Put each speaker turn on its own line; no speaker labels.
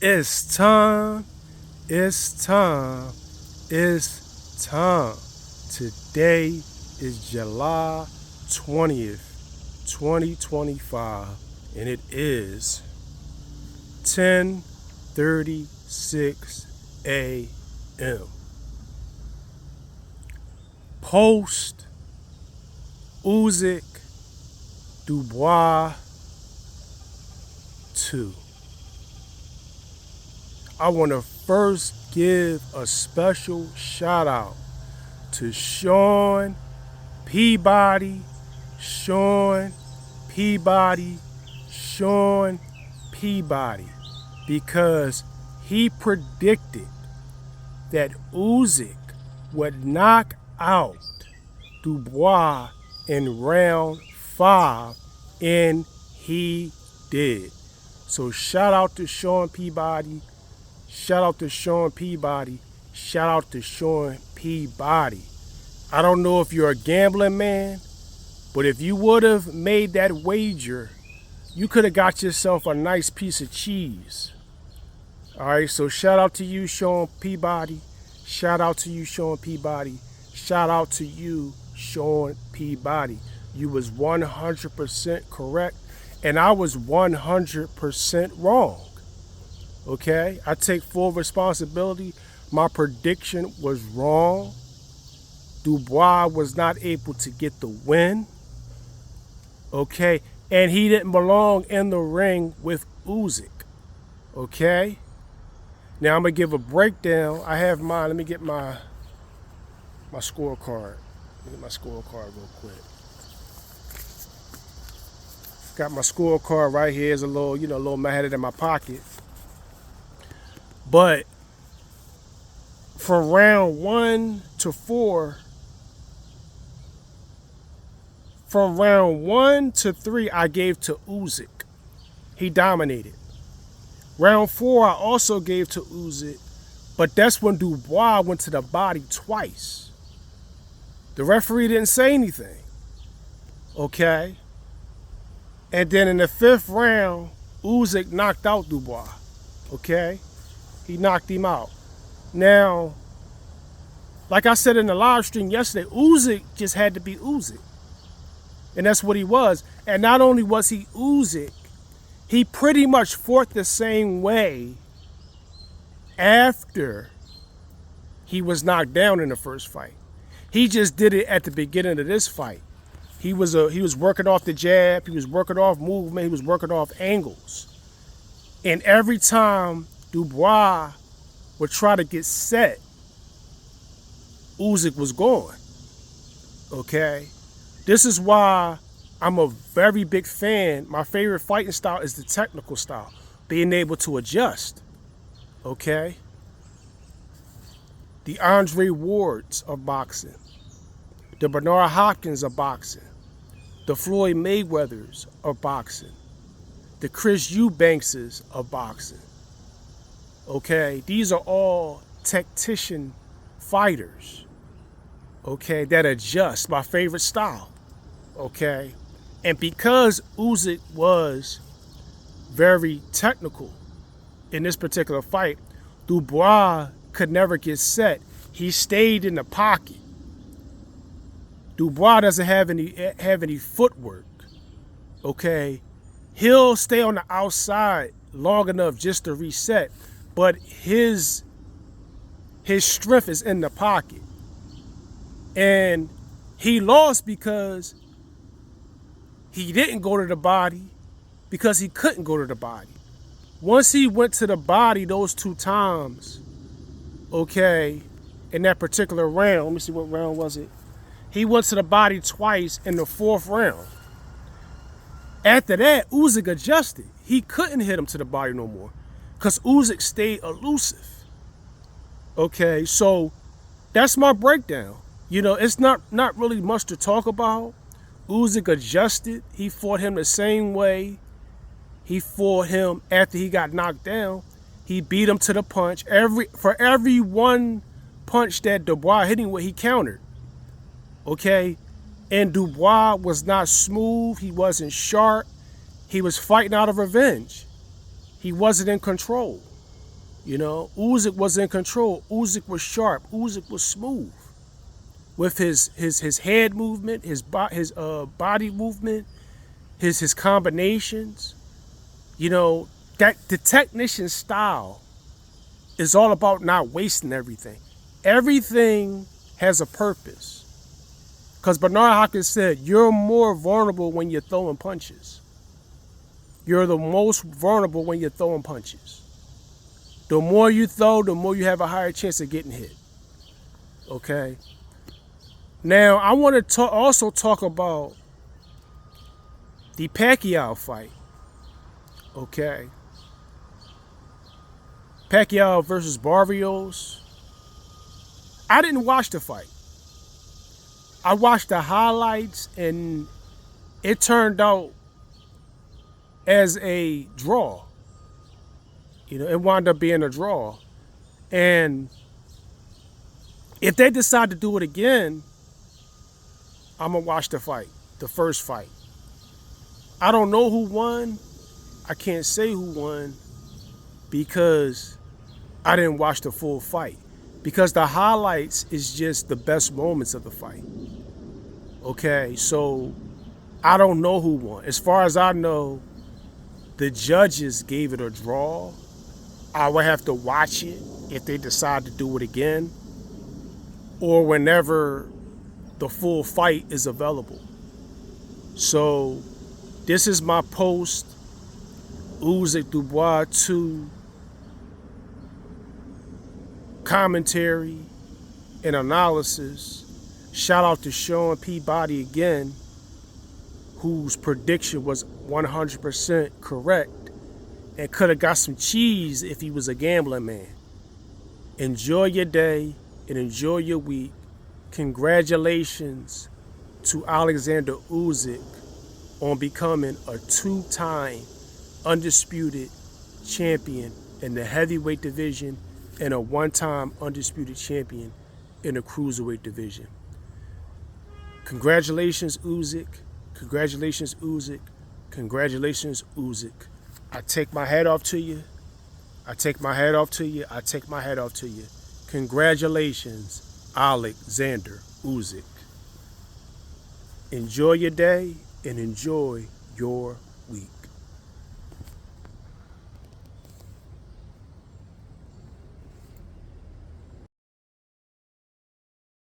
It's time. It's time. It's time. Today is July 20th, 2025, and it is 10:36 a.m. Post Usky Dubois 2. I want to first give a special shout out to Sean Peabody, because he predicted that Usky would knock out Dubois in round 5, and he did. So shout out to Sean Peabody. Shout out to Sean Peabody. Shout out to Sean Peabody. I don't know if you're a gambling man, but if you would have made that wager, you could have got yourself a nice piece of cheese. All right, so shout out to you, Sean Peabody. Shout out to you, Sean Peabody. Shout out to you, Sean Peabody. You was 100% correct, and I was 100% wrong. Okay, I take full responsibility. My prediction was wrong. Dubois was not able to get the win. Okay, and he didn't belong in the ring with Usky. Okay, now I'm gonna give a breakdown. I have mine. Let me get my scorecard. Let me get my scorecard real quick. Got my scorecard right here. It's a little, I had it in my pocket. But from round 1 to 4, from round 1 to 3, I gave to Usky. He dominated. Round 4, I also gave to Usky, but that's when Dubois went to the body twice. The referee didn't say anything. Okay? And then in the 5th round, Usky knocked out Dubois. Okay? He knocked him out. Now, like I said in the live stream yesterday, Usky just had to be Usky. And that's what he was. And not only was he Usky, he pretty much fought the same way after he was knocked down in the first fight. He just did it at the beginning of this fight. He was working off the jab, he was working off movement, he was working off angles. And every time Dubois would try to get set, Usky was gone. Okay? This is why I'm a very big fan. My favorite fighting style is the technical style. Being able to adjust. Okay? The Andre Wards of boxing. The Bernard Hopkins of boxing. The Floyd Mayweathers of boxing. The Chris Eubankses of boxing. Okay, these are all tactician fighters, okay, that adjust. My favorite style, okay? And because Usky was very technical in this particular fight, Dubois could never get set. He stayed in the pocket. Dubois doesn't have any footwork, okay? He'll stay on the outside long enough just to reset, but his strength is in the pocket. And he lost because he didn't go to the body, because he couldn't go to the body. Once he went to the body those 2 times, okay, in that particular round, let me see, what round was it? He went to the body twice in the 4th round. After that, Usky adjusted. He couldn't hit him to the body no more, because Usky stayed elusive. Okay, so that's my breakdown. It's not really much to talk about. Usky adjusted. He fought him the same way he fought him after he got knocked down. He beat him to the punch. For every one punch that Dubois hit him with, he countered. Okay? And Dubois was not smooth. He wasn't sharp. He was fighting out of revenge. He wasn't in control. Usyk was in control. Usyk was sharp. Usyk was smooth with his head movement, his body movement, his combinations. That the technician style is all about not wasting everything. Everything has a purpose. Because Bernard Hopkins said, you're more vulnerable when you're throwing punches. You're the most vulnerable when you're throwing punches. The more you throw, the more you have a higher chance of getting hit. Okay? Now, I want to also talk about the Pacquiao fight. Okay? Pacquiao versus Barrios. I didn't watch the fight. I watched the highlights, and it turned out as a draw. It wound up being a draw. And if they decide to do it again, I'm going to watch the fight, the first fight. I don't know who won. I can't say who won because I didn't watch the full fight. Because the highlights is just the best moments of the fight. Okay, so I don't know who won. As far as I know, the judges gave it a draw. I would have to watch it if they decide to do it again or whenever the full fight is available. So this is my post Usyk Dubois 2 commentary and analysis. Shout out to Sean Peabody again, whose prediction was 100% correct and could have got some cheese if he was a gambling man. Enjoy your day and enjoy your week. Congratulations to Alexander Usyk on becoming a 2-time undisputed champion in the heavyweight division and a 1-time undisputed champion in the cruiserweight division. Congratulations, Usyk. Congratulations, Usyk. Congratulations, Usyk. I take my hat off to you. I take my hat off to you. I take my hat off to you. Congratulations, Alexander Usyk. Enjoy your day and enjoy your week.